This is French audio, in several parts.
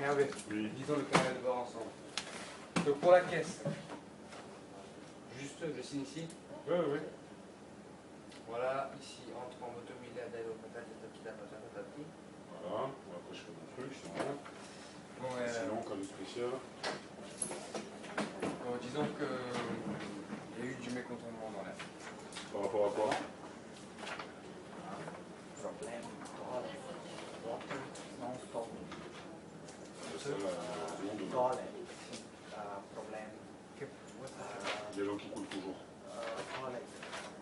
Hervé, Oui. disons le carnet de bord ensemble. Donc pour la caisse, juste je signe ici. Oui, oui. Voilà, ici entre en motomie la dalle au patate, patati. Voilà. Bon, après, je fais mon truc, c'est bon. Bon, Sinon, cas de spécial. bon, disons que il y a eu du mécontentement dans l'air. Par rapport à quoi? Problem, water, non-stop. C'est la seconde de Toilet, problem. Il y a l'eau qui coule toujours. Toilet,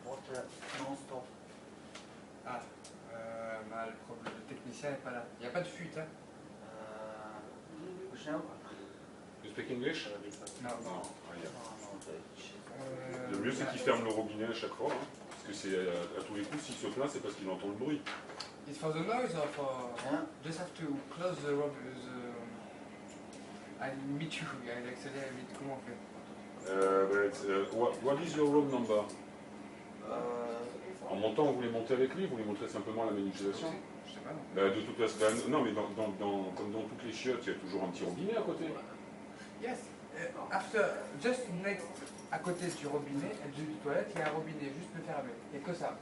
water, non-stop. Ah, bah, le technicien n'est pas là. Il n'y a pas de fuite, hein? You speak English? Non, non. Rien. Le mieux, c'est qu'il ferme le robinet à chaque fois. Hein, parce que c'est à tous les coups, s'il se plaint, c'est parce qu'il entend le bruit. It's for the noise or for... Just have to close the room. I meet you. I accélère vite. Comment on fait? What is your room number? En montant, vous voulez monter avec lui, vous voulez montrer simplement la manipulation? Je sais pas. De toute façon, non, mais comme dans toutes les chiottes, il y a toujours un petit robinet à côté. Yes. After, just next, à côté du robinet, du toilette, il y a un robinet, juste le fermer. Il n'y a que ça.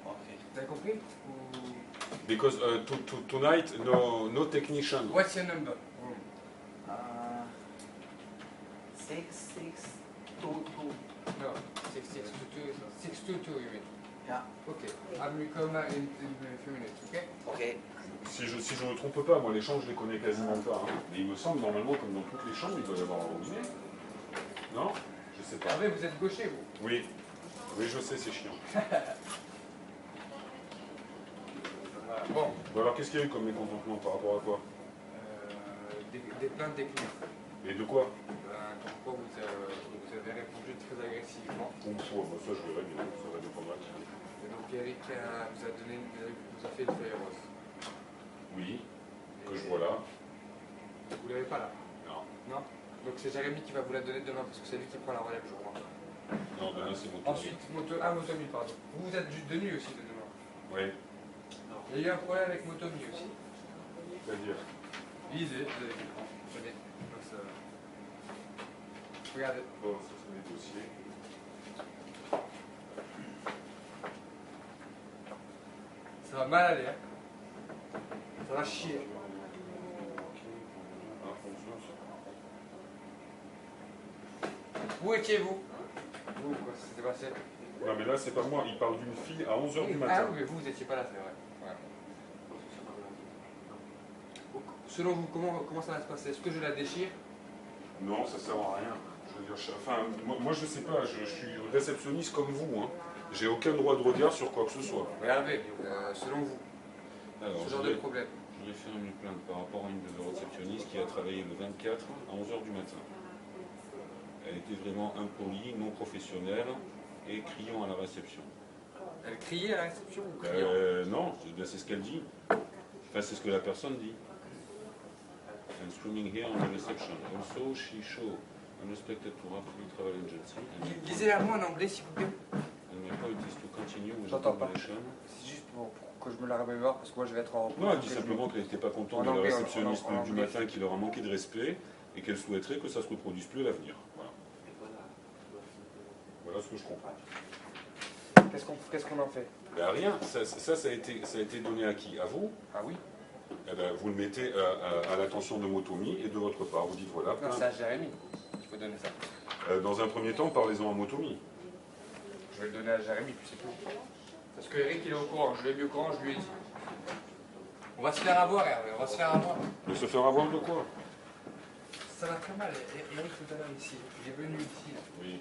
Vous avez compris? Ou... Because tonight, no technician. What's your number? 6622. No, 622. 622, you mean? Yeah. Okay. I will come in a few minutes, okay? Okay. Si je ne me trompe pas, moi les chambres je les connais quasiment pas. Hein. Mais il me semble normalement comme dans toutes les chambres il doit y avoir un robinet. Non? Je sais pas. Ah mais vous êtes gaucher vous? Oui. Oui je sais, c'est chiant. Voilà. Bon. Bon alors qu'est-ce qu'il y a eu comme mécontentement par rapport à quoi? Des plaintes des clients. Et de quoi? Comme quoi vous avez répondu très agressivement. Ça je verrai bien, ça va dépendre à qui. Et donc Eric vous a fait une feuille rose. Oui, que je vois là. Vous l'avez pas là? Non. Non. Donc c'est Jérémy qui va vous la donner demain parce que c'est lui qui prend la relève, je crois. Non, demain c'est mon tour. Ensuite, Motomi, pardon. Vous êtes de nuit aussi de demain. Oui. Il y a eu un problème avec Motomi aussi. C'est-à-dire? Lisez, vous avez vu. Tenez. Donc, ça... Regardez. Bon, ça c'est mes dossiers. Ça va mal aller, hein. Ça va chier. Où étiez-vous? Vous, quoi, ça s'était passé? Non mais là c'est pas moi, il parle d'une fille à 11h du Ah matin. oui, mais vous n'étiez pas là, c'est vrai. Ouais. Selon vous, comment ça va se passer? Est-ce que je la déchire? Non, ça sert à rien. Je veux dire, enfin, moi je sais pas, je suis réceptionniste comme vous. Hein. J'ai aucun droit de regard sur quoi que ce soit. Regardez, selon vous, Alors, ce genre de problème. je vais faire une plainte par rapport à une de vos réceptionnistes qui a travaillé le 24 à 11h du matin. Elle était vraiment impolie, non professionnelle et criant à la réception. Elle criait à la réception ou criant? Non, c'est ce qu'elle dit. Enfin, c'est ce que la personne dit. And screaming here on the reception. Also, she show unrespected to Rafale Travel Agency. Lisez-la moi en anglais, s'il vous plaît. And my point is to continue with the J'entends pas. conversation. C'est juste pour que je me la remémore parce que moi je vais être en repos. Non, elle dit simplement qu'elle n'était pas contente de En la anglais, réceptionniste en du anglais. matin qui leur a manqué de respect et qu'elle souhaiterait que ça ne se reproduise plus à l'avenir. Voilà. Voilà ce que je comprends. Qu'est-ce qu'on en fait? Ben rien, ça a été donné à qui? À vous? Ah oui? Eh ben, vous le mettez à l'attention de Motomi et de votre part. Vous dites voilà. Non, c'est à Jérémy qu'il faut donner ça. Dans un premier temps, parlez-en à Motomi. Je vais le donner à Jérémy, puis c'est tout. Parce que Eric il est au courant, je l'ai mis au courant, je lui ai dit. On va se faire avoir, Hervé, on va se faire avoir. Mais se faire avoir de quoi? Ça va très mal. Eric tout à l'heure ici, il est venu ici, Oui.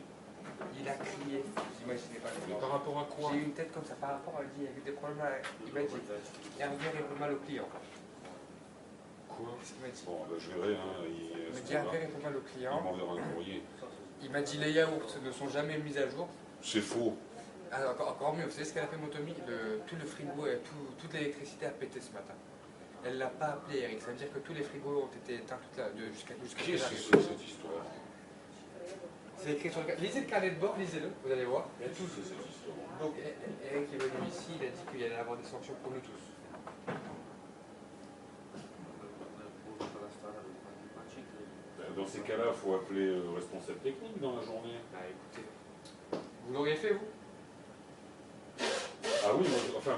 il a crié. Vous imaginez pas. Mais par rapport à quoi? J'ai eu une tête comme ça par rapport à lui, il y avait des problèmes là. Il m'a dit, Hervé répond mal aux clients. Quoi? Qu'est-ce qu'il m'a dit? Bon, ben, je verrai. Hein, Il m'a dit Hervé répond mal aux il clients. m'enverra un courrier. Il m'a dit les yaourts ne sont jamais mis à jour. C'est faux. Ah, encore mieux, vous savez ce qu'elle a fait Motomi? Tout le frigo et toute l'électricité a pété ce matin. Elle l'a pas appelé Eric, ça veut dire que tous les frigos ont été éteints jusqu'à Qu'est-ce que c'est cette histoire? C'est écrit sur le carnet. Lisez le carnet de bord, lisez-le, vous allez voir. Il y a tout cette histoire. Donc Eric est venu ici, il a dit qu'il allait avoir des sanctions pour nous tous. cas-là, il faut appeler le responsable technique dans la journée. Bah écoutez, vous l'auriez fait vous? Ah oui,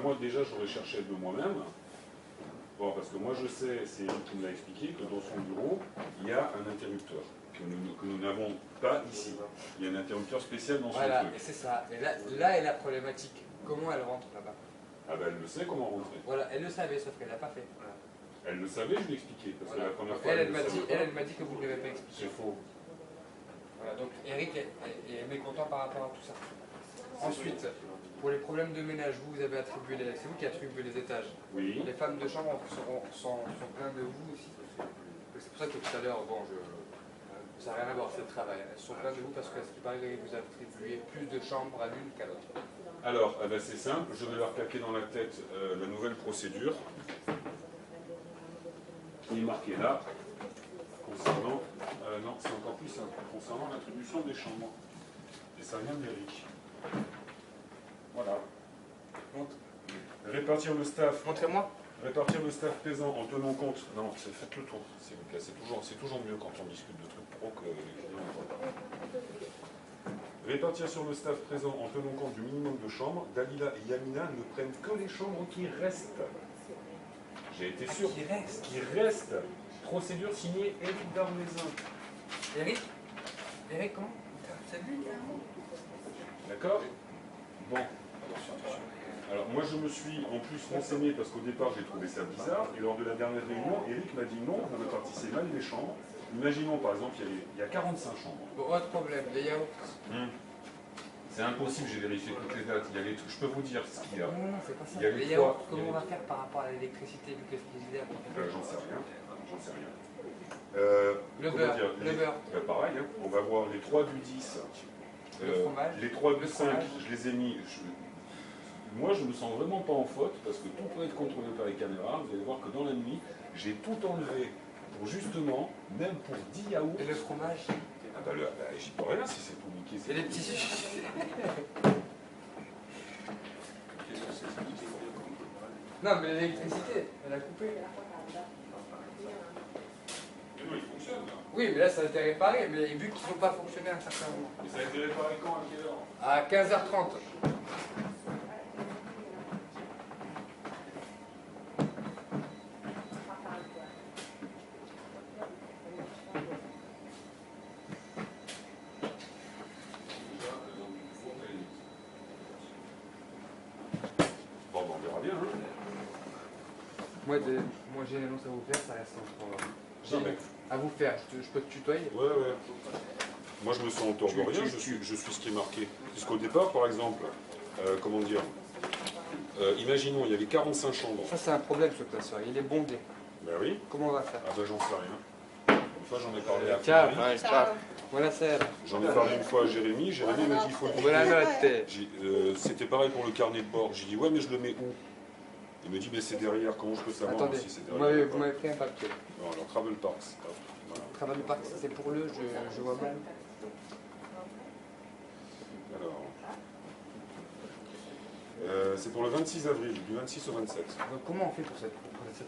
moi déjà j'aurais cherché de moi-même. Bon, parce que moi je sais, c'est Eric qui me l'a expliqué, que dans son bureau, il y a un interrupteur que nous n'avons pas ici. Il y a un interrupteur spécial dans son Voilà, truc. et c'est ça. Et là est la problématique. Comment elle rentre là-bas? Ah ben elle le sait comment rentrer. Voilà, elle le savait, sauf qu'elle l'a pas fait. Elle le savait, je l'ai expliqué, parce Voilà. que la première fois Elle le m'a dit, savait pas. elle m'a dit que vous ne l'avez pas expliqué. C'est faux. Voilà, donc Eric est mécontent par rapport à tout ça. Ensuite, pour les problèmes de ménage, vous avez attribué c'est vous qui attribuez les étages. Oui. Les femmes de chambre sont plaintes de vous aussi. C'est pour ça que tout à l'heure, bon, ça n'a rien à voir, c'est le travail. Elles sont plaintes de vous parce qu'à ce qui paraît, vous attribuez plus de chambres à l'une qu'à l'autre. Alors, eh ben, c'est simple, je vais leur claquer dans la tête la nouvelle procédure qui est marquée là, concernant, non, c'est encore plus simple, concernant l'attribution des chambres. Et ça vient d'Eric. Voilà. Répartir le staff. Montrez-moi. Répartir le staff présent en tenant compte. Non, faites le tour, s'il vous plaît. C'est toujours mieux quand on discute de trucs pro que les clients ne voient pas. Répartir sur le staff présent en tenant compte du minimum de chambres. Dalila et Yamina ne prennent que les chambres qui restent. J'ai été sûr. Qui reste. Qui restent. Procédure signée Éric Darmézin. Eric, comment? C'est lui, D'accord? Bon. Alors moi je me suis en plus renseigné parce qu'au départ j'ai trouvé ça bizarre et lors de la dernière réunion, Eric m'a dit non, vous répartissez mal les chambres. Imaginons par exemple il y a 45 chambres. Bon, autre problème, les yaourts. C'est impossible, j'ai vérifié toutes les dates. Je peux vous dire ce qu'il y a. Non, c'est pas ça. Il y a eu Les trois- yaourts, comment on va faire par rapport à l'électricité vu que le frigidaire? J'en sais rien. J'en sais rien. Le Comment beurre, dire, le beurre. Pareil, hein, on va voir les 3 du 10. Le fromage. Les 3 du Le 5, fromage. je les ai mis. Moi, je me sens vraiment pas en faute parce que tout peut être contrôlé par les caméras. Vous allez voir que dans la nuit, j'ai tout enlevé pour justement, même pour 10 yaourts. Et le fromage. Ah bah, j'y peux rien si c'est tout niqué. Et les petits. Non, mais l'électricité, elle a coupé. Mais non, il fonctionne là. Oui, mais là, ça a été réparé. Mais vu qu'ils n'ont pas fonctionné à un certain moment. Et ça a été réparé quand, à quelle heure? À 15h30. Bon, on verra bien. Hein. Moi, j'ai une annonce à vous faire, ça reste entre. Non, mais- À vous faire, je peux te tutoyer? Ouais, ouais. Moi, je me sens en tort de rien, je suis ce qui est marqué. Puisqu'au départ, par exemple, comment dire, imaginons, il y avait 45 chambres. Ça, c'est un problème, ce classeur. Il est bondé. Ben oui. Comment on va faire? Ah ben, j'en sais rien. Une fois, j'en ai parlé à Tiens, Frédéric. voilà celle. J'en ai parlé une fois à Jérémy. Jérémy m'a dit il faut le Voilà piquer. note. C'était pareil pour le carnet de bord. J'ai dit ouais, mais je le mets où? Il me dit mais c'est derrière. Comment je peux savoir Attendez, si c'est vous derrière? m'avez pris un papier. Non, alors Travel Parks. Hop, voilà. Travel Park, c'est pour je vois mal. Alors, c'est pour le 26 avril, du 26 au 27. Donc, comment on fait pour cette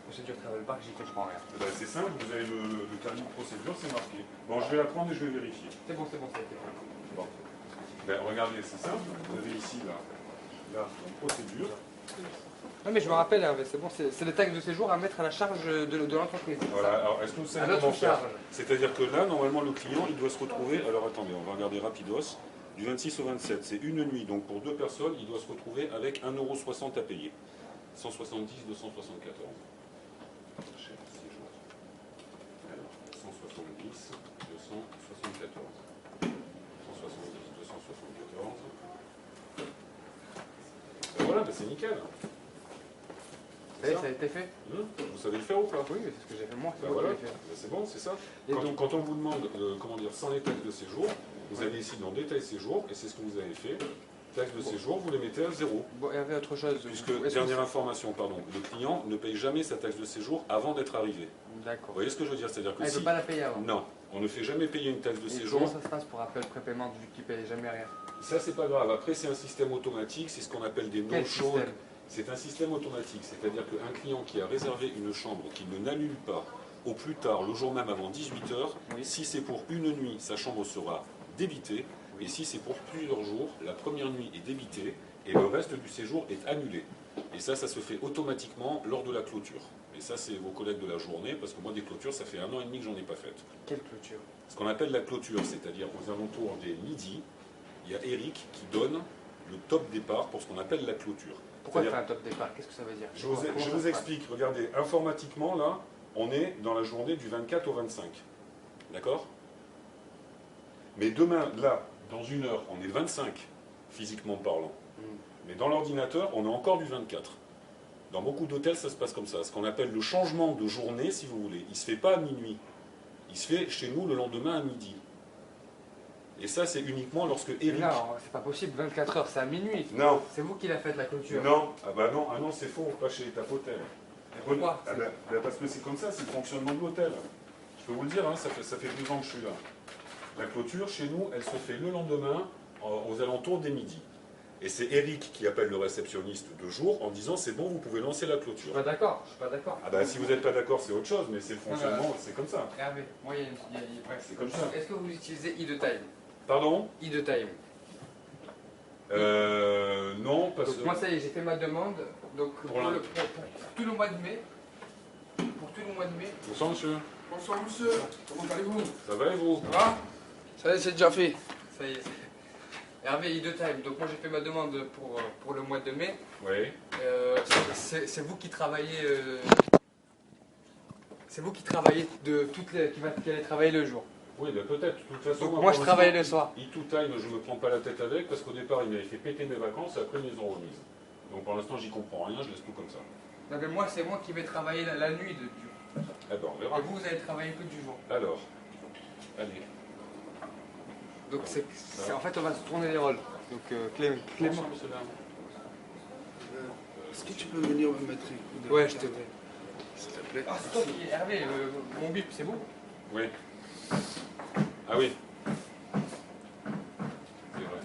procédure Travel Park? J'y comprends rien. Ben, c'est simple, vous avez le carnet de procédure, c'est marqué. Bon, je vais la prendre et je vais vérifier. C'est bon, ça a été fait. Bon. Ben, regardez, c'est simple. Vous avez ici, là, une procédure. Non, mais je me rappelle, Hervé, c'est bon, c'est le taxe de séjour à mettre à la charge de l'entreprise. Voilà, alors est-ce que vous À savez notre comment faire? charge. C'est-à-dire que là, normalement, le client, il doit se retrouver. Alors attendez, on va regarder rapidos. Du 26 au 27, c'est une nuit. Donc pour 2 personnes, il doit se retrouver avec 1,60 € à payer. 170, 274. Cher séjour. Alors, 170, 274. 170, 274. Ben voilà, ben c'est nickel. Ça a été fait? Vous savez le faire ou pas? Oui, mais c'est ce que j'ai fait moi. Ben C'est moi voilà, qui l'ai fait. ben c'est bon, c'est ça. Et Quand, donc- quand on vous demande, comment dire, sans les taxes de séjour, vous allez ici dans détail séjour, et c'est ce que vous avez fait. Taxes de séjour, vous les mettez à 0. Bon, Hervé, autre chose. Puisque, Est-ce que dernière information, pardon, le client ne paye jamais sa taxe de séjour avant d'être arrivé. Vous D'accord. voyez ce que je veux dire? C'est-à-dire que Ah, il ne si... peut pas la payer avant. Non, on ne fait jamais payer une taxe de Et séjour. comment ça se passe pour appel prépaiement vu qu'il ne paye jamais rien? Ça, c'est pas grave. Après, c'est un système automatique, c'est ce qu'on appelle des Quel no-show. système? C'est un système automatique, c'est-à-dire qu'un client qui a réservé une chambre, qui ne n'annule pas au plus tard le jour même avant 18 h. Oui. Si c'est pour une nuit, sa chambre sera débitée. Et si c'est pour plusieurs jours, la première nuit est débitée et le reste du séjour est annulé. Et ça se fait automatiquement lors de la clôture. Et ça, c'est vos collègues de la journée, parce que moi, des clôtures, ça fait 1 an et demi que j'en ai pas faites. Quelle clôture? Ce qu'on appelle la clôture, c'est-à-dire aux alentours des midis, il y a Eric qui donne le top départ pour ce qu'on appelle la clôture. Pourquoi faire un top départ? Qu'est-ce que ça veut dire? Je vous explique. Regardez, informatiquement, là, on est dans la journée du 24 au 25. D'accord? Mais demain, là, dans 1 heure, on est le 25, physiquement parlant. Mais dans l'ordinateur, on est encore du 24. Dans beaucoup d'hôtels, ça se passe comme ça. Ce qu'on appelle le changement de journée, si vous voulez. Il ne se fait pas à minuit. Il se fait chez nous le lendemain à midi. Et ça, c'est uniquement lorsque Eric... Non, c'est pas possible, 24 heures, c'est à minuit. Non. C'est vous qui l'a fait la clôture. Non. Ah bah non, c'est faux, pas chez les Tapotel. Pourquoi? Parce que c'est comme ça, c'est le fonctionnement de l'hôtel. Je peux vous le dire, hein, ça fait 12 ans que je suis là. La clôture, chez nous, elle se fait le lendemain, aux alentours des midis. Et c'est Eric qui appelle le réceptionniste de jour en disant c'est bon, vous pouvez lancer la Je clôture. suis pas d'accord, je suis pas d'accord. Ah bah si vous n'êtes pas d'accord, c'est autre chose, mais c'est le fonctionnement, c'est comme ça. Hervé, moi il y a C'est comme ça. Est-ce que vous utilisez e-time? Pardon? e-time. Non, parce Donc que... moi ça y est, j'ai fait ma demande. Donc pour la- tout le mois de mai. Pour tout le mois de mai. Bonsoir monsieur. Bonsoir monsieur, comment allez-vous? Ça va et vous? Ça va? Ça y est, c'est déjà fait. Ça y est. Hervé, e-time. Donc moi j'ai fait ma demande pour le mois de mai. Oui. C'est vous qui travaillez. C'est vous qui travaillez de toutes les qui allez travailler le jour. Oui, bah peut-être. De toute façon, Donc moi je travaille le soir. E2Time, je ne me prends pas la tête avec, parce qu'au départ, il m'avait fait péter mes vacances, et après, ils me les ont remises. Donc pour l'instant, j'y comprends rien, je laisse tout comme ça. Non, mais moi c'est moi qui vais travailler la nuit du jour. Eh ben, on verra. Et vous allez travailler que du jour. Alors, allez. Donc en fait on va se tourner les rôles. Donc Clément. Bonsoir, monsieur Lam. Est-ce que tu peux venir me mettre un coup de... Ouais, je te prie. S'il te plaît. Ah stop, Hervé, mon bip, c'est vous? Oui. Ah oui. C'est vrai.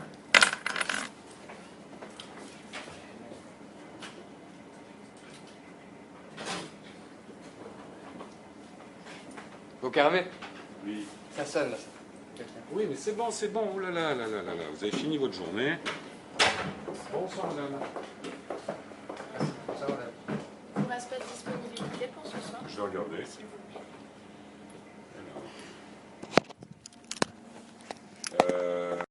Donc Hervé, Oui. ça sonne là. Oui, mais c'est bon, c'est bon. Oh là là là là là là. Vous avez fini votre journée. Bonsoir, madame. Ça va, là. Il ne reste pas de disponibilité pour ce soir, Je vais regarder. s'il vous plaît. Alors.